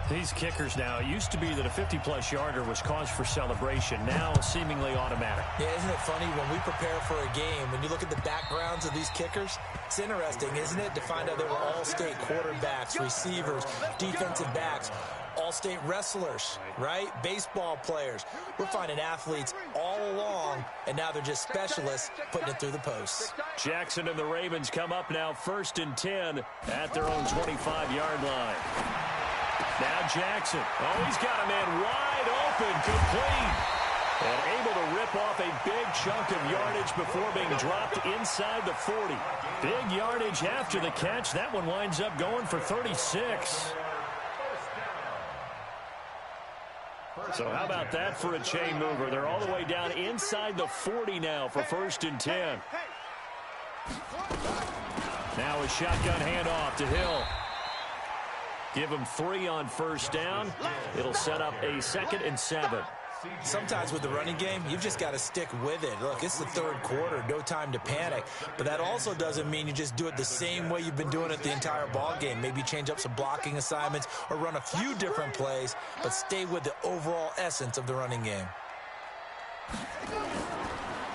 Speaker 2: These kickers now, it used to be that a 50-plus yarder was cause for celebration. Now seemingly automatic.
Speaker 5: Yeah, isn't it funny when we prepare for a game, when you look at the backgrounds of these kickers, it's interesting, isn't it, to find out they were all-state quarterbacks, receivers, defensive backs, all-state wrestlers, right? Baseball players. We're finding athletes all along, and now they're just specialists putting it through the posts.
Speaker 2: Jackson and the Ravens come up now 1st and 10 at their own 25-yard line. Now Jackson. Oh, he's got a man wide open, complete. And able to rip off a big chunk of yardage before being dropped inside the 40. Big yardage after the catch. That one winds up going for 36. So how about that for a chain mover? They're all the way down inside the 40 now for 1st and 10. Now a shotgun handoff to Hill. Give him 3 on 1st down. It'll set up a 2nd and 7.
Speaker 5: Sometimes with the running game, you've just got to stick with it. Look, it's the 3rd quarter, no time to panic. But that also doesn't mean you just do it the same way you've been doing it the entire ball game. Maybe change up some blocking assignments or run a few different plays, but stay with the overall essence of the running game.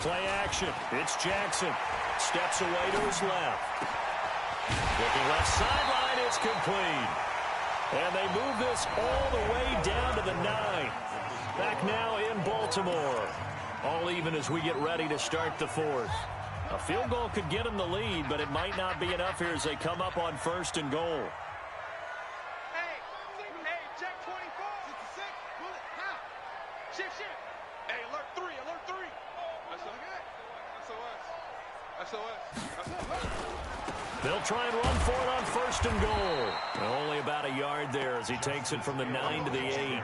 Speaker 2: Play action. It's Jackson. Steps away to his left. Looking left sideline, it's complete. And they move this all the way down to the 9. Back now in Baltimore. All even as we get ready to start the 4th. A field goal could get them the lead, but it might not be enough here as they come up on 1st and goal.
Speaker 4: Hey, check 24. 66. Bullet, now. Shift. Hey, alert 3. That's SOS.
Speaker 2: They'll try and run for it on 1st and goal. Only about a yard there as he takes it from the 9 to the 8.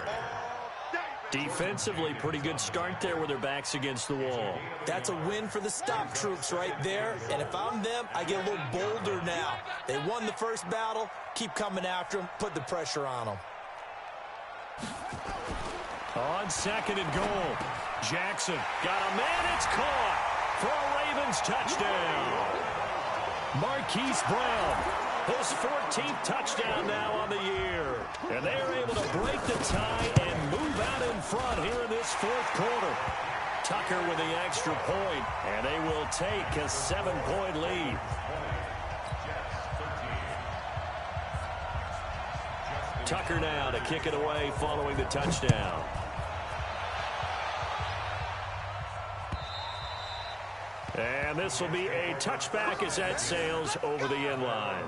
Speaker 2: Defensively, pretty good start there with their backs against the wall.
Speaker 5: That's a win for the stop troops right there. And if I'm them, I get a little bolder now. They won the first battle. Keep coming after them. Put the pressure on them.
Speaker 2: On 2nd and goal. Jackson got a man. It's caught for a Ravens touchdown. Marquise Brown, his 14th touchdown now on the year. And they are able to break the tie and move out in front here in this 4th quarter. Tucker with the extra point, and they will take a 7-point lead. Tucker now to kick it away following the touchdown. And this will be a touchback as that sails over the end line.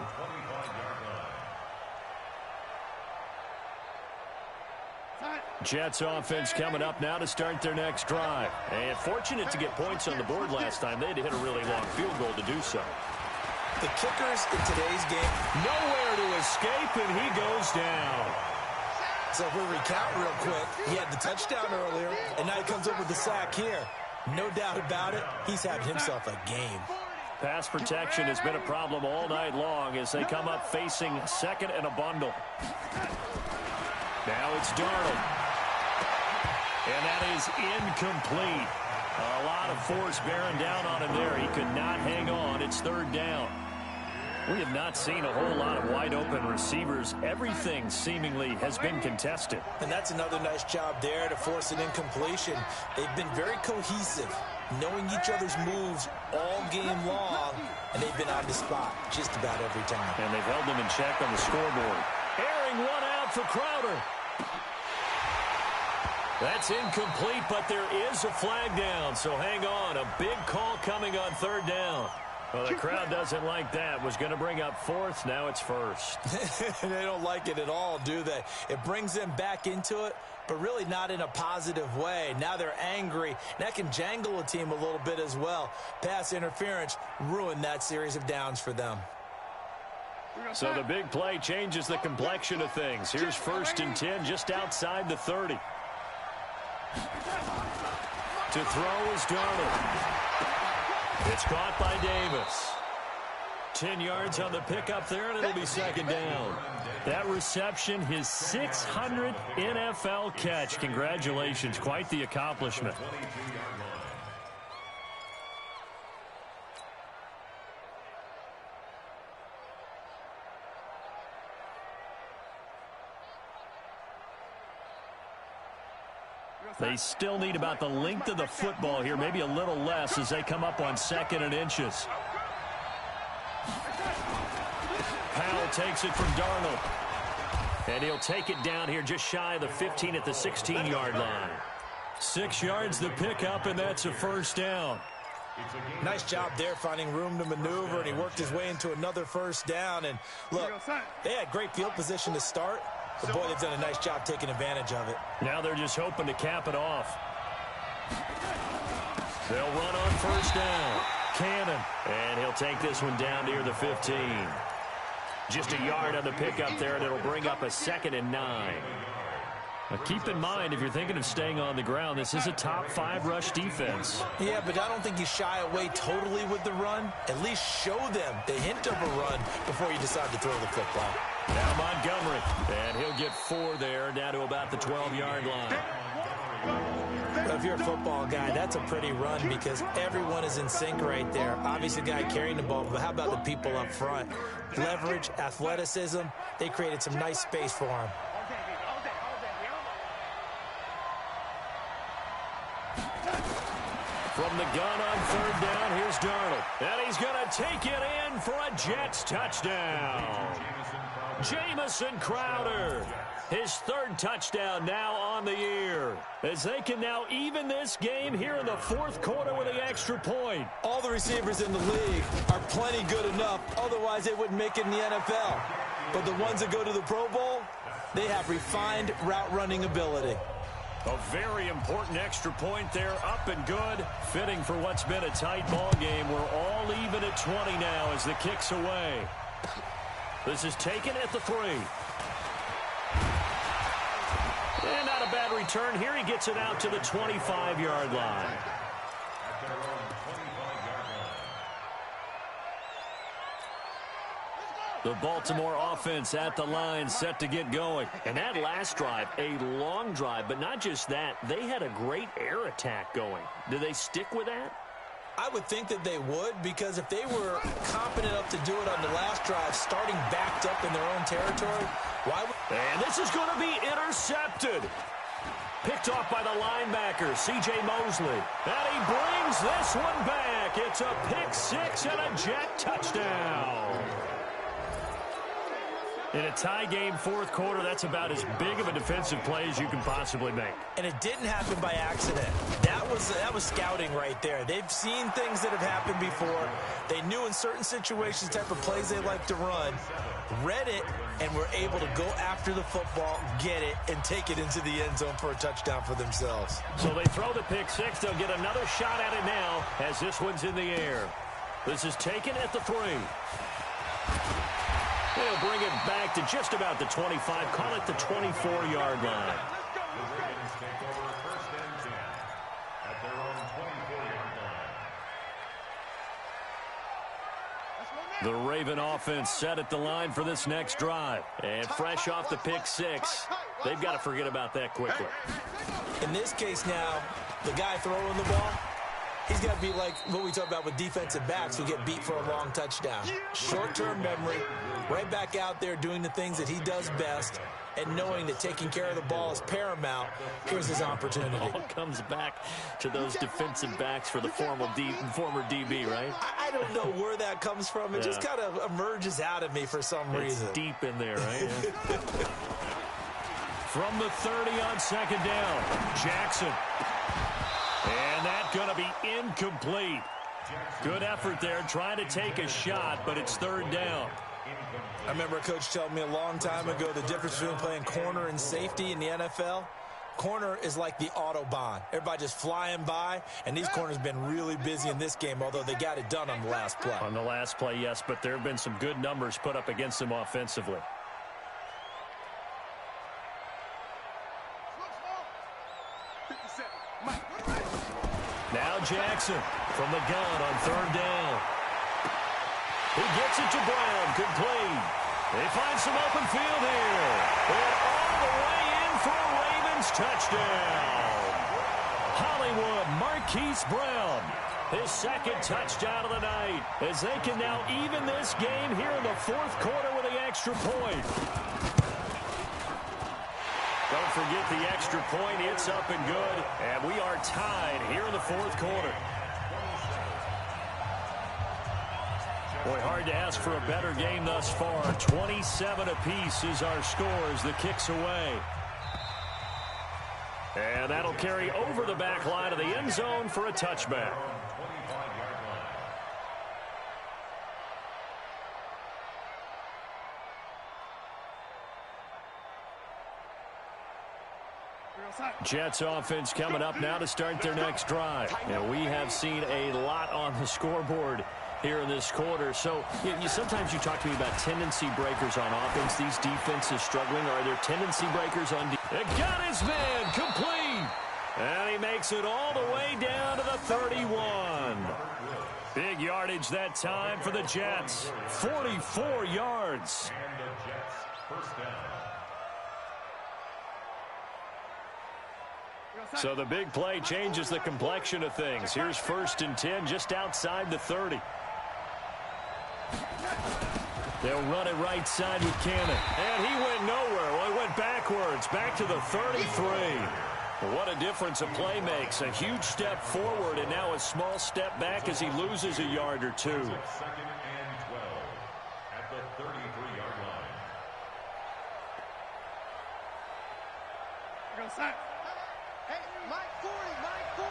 Speaker 2: Jets offense coming up now to start their next drive. And fortunate to get points on the board last time. They had to hit a really long field goal to do so.
Speaker 5: The kickers in today's game,
Speaker 2: nowhere to escape, and he goes down.
Speaker 5: So if we recount real quick, he had the touchdown earlier, and now he comes up with the sack here. No doubt about it, he's having himself a game.
Speaker 2: Pass protection has been a problem all night long as they come up facing 2nd and a bundle. Now it's Darnold. And that is incomplete. A lot of force bearing down on him there. He could not hang on. It's 3rd down. We have not seen a whole lot of wide-open receivers. Everything seemingly has been contested.
Speaker 5: And that's another nice job there to force an incompletion. They've been very cohesive, knowing each other's moves all game long, and they've been on the spot just about every time.
Speaker 2: And they've held them in check on the scoreboard. Airing one out for Crowder. That's incomplete, but there is a flag down, so hang on. A big call coming on 3rd down. Well, the crowd doesn't like that. Was going to bring up 4th. Now it's 1st.
Speaker 5: They don't like it at all, do they? It brings them back into it, but really not in a positive way. Now they're angry. That can jangle a team a little bit as well. Pass interference ruined that series of downs for them.
Speaker 2: So the big play changes the complexion of things. Here's 1st and 10 just outside the 30. To throw is Darnold. It's caught by Davis. 10 yards on the pickup there, and it'll be 2nd down. That reception, his 600th NFL catch. Congratulations. Quite the accomplishment. They still need about the length of the football here, maybe a little less as they come up on 2nd and inches. Powell takes it from Darnold. And he'll take it down here just shy of the 15 at the 16-yard line. 6 yards the pickup, and that's a first down.
Speaker 5: Nice job there finding room to maneuver, and he worked his way into another first down. And look, they had great field position to start, but boy, they've done a nice job taking advantage of it.
Speaker 2: Now they're just hoping to cap it off. They'll run on first down. Cannon. And he'll take this one down near the 15. Just a yard on the pickup there, and it'll bring up a 2nd and 9. Now keep in mind, if you're thinking of staying on the ground, this is a top 5 rush defense.
Speaker 5: Yeah, but I don't think you shy away totally with the run. At least show them the hint of a run before you decide to throw the football.
Speaker 2: Now Montgomery, and he'll get 4 there, down to about the 12-yard line.
Speaker 5: But if you're a football guy, that's a pretty run because everyone is in sync right there. Obviously, the guy carrying the ball, but how about the people up front? Leverage, athleticism, they created some nice space for him.
Speaker 2: From the gun on 3rd down, here's Darnold. And he's going to take it in for a Jets touchdown. Jamison Crowder, his 3rd touchdown now on the year, as they can now even this game here in the 4th quarter with the extra point.
Speaker 5: All the receivers in the league are plenty good enough, otherwise they wouldn't make it in the NFL. But the ones that go to the Pro Bowl, they have refined route running ability.
Speaker 2: A very important extra point there, up and good, fitting for what's been a tight ball game. We're all even at 20 now as the kick's away. This is taken at the 3. And not a bad return here. He gets it out to the 25-yard line. The Baltimore offense at the line, set to get going. And that last drive, a long drive, but not just that. They had a great air attack going. Do they stick with that?
Speaker 5: I would think that they would, because if they were competent enough to do it on the last drive, starting backed up in their own territory, why would...
Speaker 2: And this is going to be intercepted. Picked off by the linebacker, C.J. Mosley. And he brings this one back. It's a pick 6 and a Jet touchdown. In a tie game, 4th quarter, that's about as big of a defensive play as you can possibly make.
Speaker 5: And it didn't happen by accident. That was scouting right there. They've seen things that have happened before. They knew in certain situations the type of plays they like to run, read it, and were able to go after the football, get it, and take it into the end zone for a touchdown for themselves.
Speaker 2: So they throw the pick 6. They'll get another shot at it now as this one's in the air. This is taken at the 3. They'll bring it back to just about the 25. Call it the 24-yard line. The Raven offense set at the line for this next drive. And fresh off the pick 6, they've got to forget about that quickly.
Speaker 5: In this case now, the guy throwing the ball, he's got to be like what we talk about with defensive backs who get beat for a long touchdown. Short-term memory, right back out there doing the things that he does best, and knowing that taking care of the ball is paramount. Here's his opportunity.
Speaker 6: All comes back to those defensive backs for the former DB, right?
Speaker 5: I don't know where that comes from. It just kind of emerges out of me for some reason.
Speaker 6: It's deep in there, right? Yeah.
Speaker 2: From the 30 on 2nd down, Jackson. And that's going to be incomplete. Good effort there, trying to take a shot, but it's 3rd down.
Speaker 5: I remember a coach telling me a long time ago the difference between playing corner and safety in the NFL. Corner is like the Autobahn. Everybody just flying by, and these corners have been really busy in this game, although they got it done on the last play.
Speaker 2: On the last play, yes, but there have been some good numbers put up against them offensively. Now Jackson from the gun on 3rd down. He gets it to Brown, complete. They find some open field here. And all the way in for a Ravens touchdown. Hollywood Marquise Brown, his 2nd touchdown of the night, as they can now even this game here in the 4th quarter with the extra point. They'll can't forget the extra point. It's up and good. And we are tied here in the fourth quarter. Boy, hard to ask for a better game thus far. 27 apiece is our score as the kick's away. And that'll carry over the back line of the end zone for a touchback. Jets offense coming up now to start their next drive. And we have seen a lot on the scoreboard here in this quarter. So sometimes you talk to me about tendency breakers on offense. These defenses struggling. Are there tendency breakers on defense? It got his man complete. And he makes it all the way down to the 31. Big yardage that time for the Jets. 44 yards.
Speaker 3: And the Jets first down.
Speaker 2: So the big play changes the complexion of things. Here's 1st and 10 just outside the 30. They'll run it right side with Cannon. And he went nowhere. Well, he went backwards, back to the 33. What a difference a play makes. A huge step forward and now a small step back as he loses a yard or two.
Speaker 3: 2nd and 12 at the 33-yard line.
Speaker 4: Hey, Mike 40, Mike 40.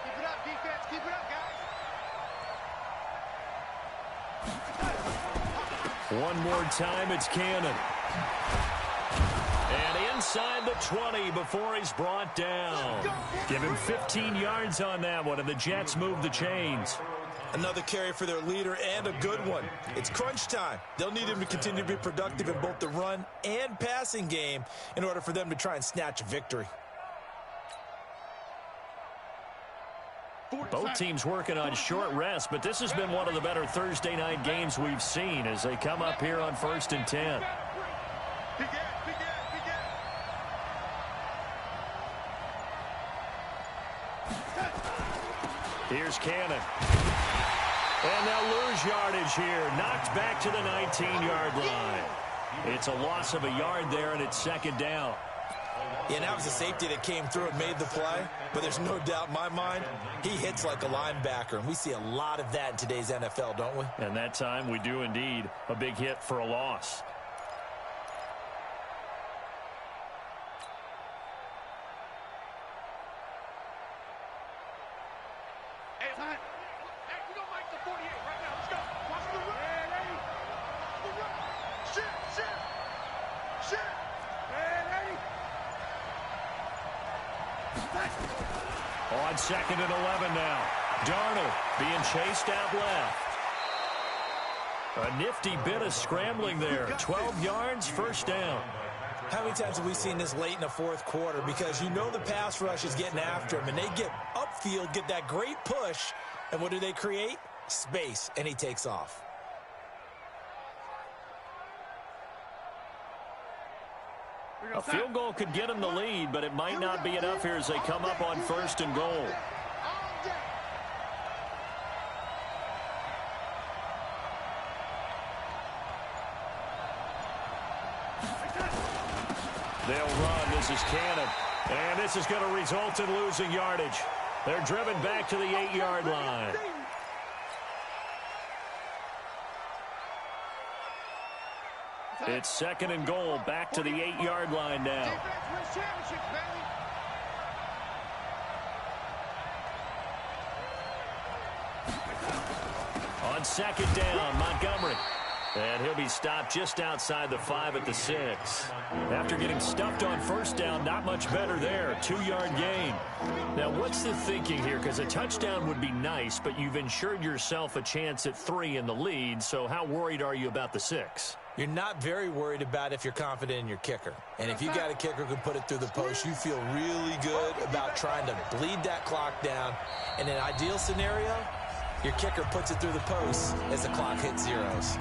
Speaker 4: Keep it up, defense. Keep it up, guys.
Speaker 2: One more time, it's Cannon. And inside the 20 before he's brought down. Give him 15 yards on that one, and the Jets move the chains.
Speaker 5: Another carry for their leader and a good one. It's crunch time. They'll need him to continue to be productive in both the run and passing game in order for them to try and snatch a victory.
Speaker 2: Both teams working on short rest, but this has been one of the better Thursday night games we've seen as they come up here on 1st and 10. Here's Cannon. And they'll lose yardage here. Knocked back to the 19-yard line. It's a loss of a yard there, and it's 2nd down.
Speaker 5: Yeah, that was a safety that came through and made the play, but there's no doubt in my mind, he hits like a linebacker, and we see a lot of that in today's NFL, don't we?
Speaker 2: And that time we do indeed. A big hit for a loss.
Speaker 4: Hey, we gonna make the 48 right now. Let's go. Watch the run. Ready? The run. Shit. Ready?
Speaker 2: On 2nd and 11 now. Darnold being chased out left. A nifty bit of scrambling there. 12 yards, 1st down.
Speaker 5: How many times have we seen this late in the fourth quarter? Because you know the pass rush is getting after him, and they get upfield, get that great push, and what do they create? Space, and he takes off.
Speaker 2: A field goal could get them the lead, but it might not be enough here as they come up on 1st and goal. They'll run. This is Cannon. And this is going to result in losing yardage. They're driven back to the 8-yard line. It's 2nd and goal, back to the 8-yard line now. On 2nd down, Montgomery. And he'll be stopped just outside the 5 at the 6. After getting stuffed on 1st down, not much better there. 2-yard gain. Now, what's the thinking here? Because a touchdown would be nice, but you've ensured yourself a chance at 3 in the lead. So how worried are you about the 6?
Speaker 5: You're not very worried about if you're confident in your kicker. And if you got a kicker who can put it through the post, you feel really good about trying to bleed that clock down. In an ideal scenario, your kicker puts it through the post as the clock hits zeros.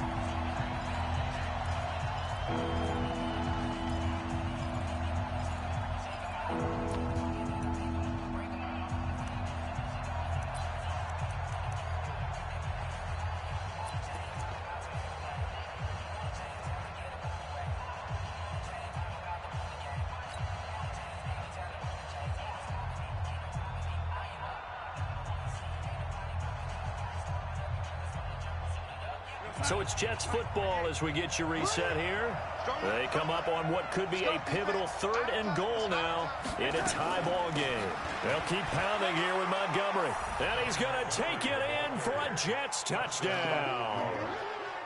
Speaker 2: So it's Jets football as we get you reset here. They come up on what could be a pivotal 3rd and goal now in a tie ball game. They'll keep pounding here with Montgomery. And he's going to take it in for a Jets touchdown.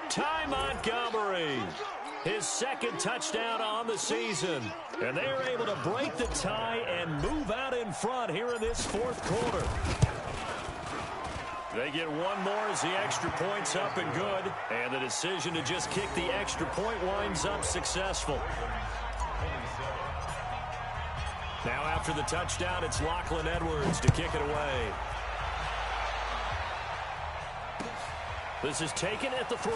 Speaker 2: Ty Montgomery, his 2nd touchdown on the season. And they're able to break the tie and move out in front here in this 4th quarter. They get one more as the extra point's up and good. And the decision to just kick the extra point winds up successful. Now after the touchdown, it's Lachlan Edwards to kick it away. This is taken at the 3.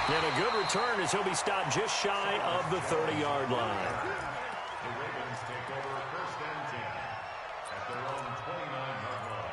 Speaker 2: And a good return as he'll be stopped just shy of the 30-yard line.
Speaker 3: The Ravens take over 1st and 10 at their own 29-yard line.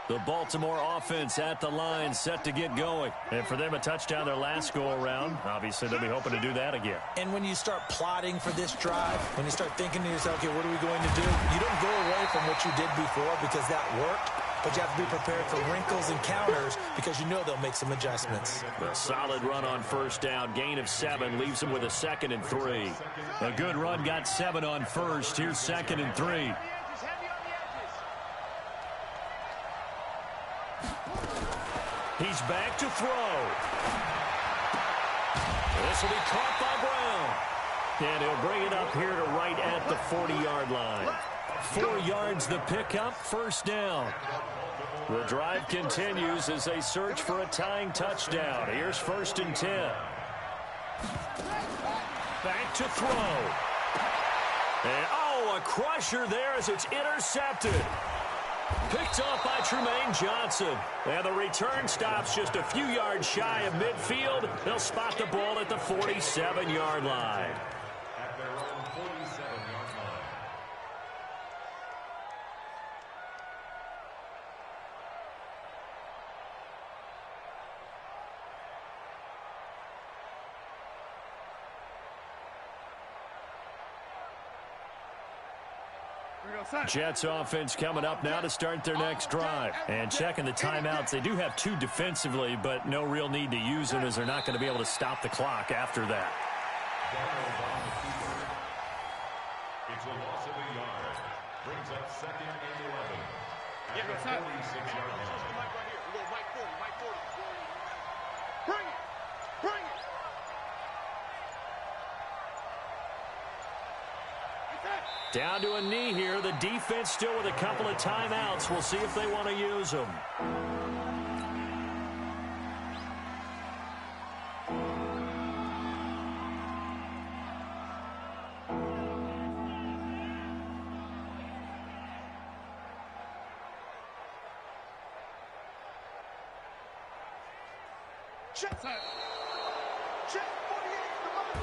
Speaker 2: The Baltimore offense at the line, set to get going. And for them, a touchdown their last go-around. Obviously, they'll be hoping to do that again.
Speaker 5: And when you start plotting for this drive, when you start thinking to yourself, okay, what are we going to do? You don't go away from what you did before because that worked. But you have to be prepared for wrinkles and counters because you know they'll make some adjustments.
Speaker 2: A solid run on 1st down. Gain of 7 leaves them with a 2nd and 3. A good run got 7 on 1st. Here's 2nd and 3. He's back to throw. This will be caught by Brown. And he'll bring it up here to right at the 40-yard line. 4 yards the pickup, 1st down. The drive continues as they search for a tying touchdown. Here's 1st and 10. Back to throw. And, a crusher there as it's intercepted. Picked off by Trumaine Johnson. And the return stops just a few yards shy of midfield. They'll spot the ball at the 47-yard line.
Speaker 3: At their own 47-yard line.
Speaker 2: Jets offense coming up now to start their next drive. And checking the timeouts. They do have 2 defensively, but no real need to use them as they're not going to be able to stop the clock after that.
Speaker 3: It's a loss of a yard. Brings up 2nd and 11. At the 46-yard line.
Speaker 4: Bring it! Bring it!
Speaker 2: Down to a knee here. The defense still with a couple of timeouts. We'll see if they want to use them.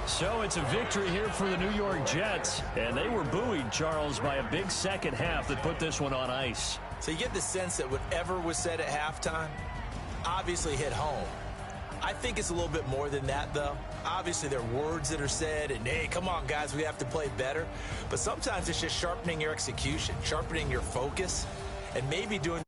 Speaker 2: So it's a victory here for the New York Jets, and they were buoyed, Charles, by a big second half that put this one on ice.
Speaker 5: So you get the sense that whatever was said at halftime obviously hit home. I think it's a little bit more than that, though. Obviously, there are words that are said, and, hey, come on, guys, we have to play better. But sometimes it's just sharpening your execution, sharpening your focus, and maybe doing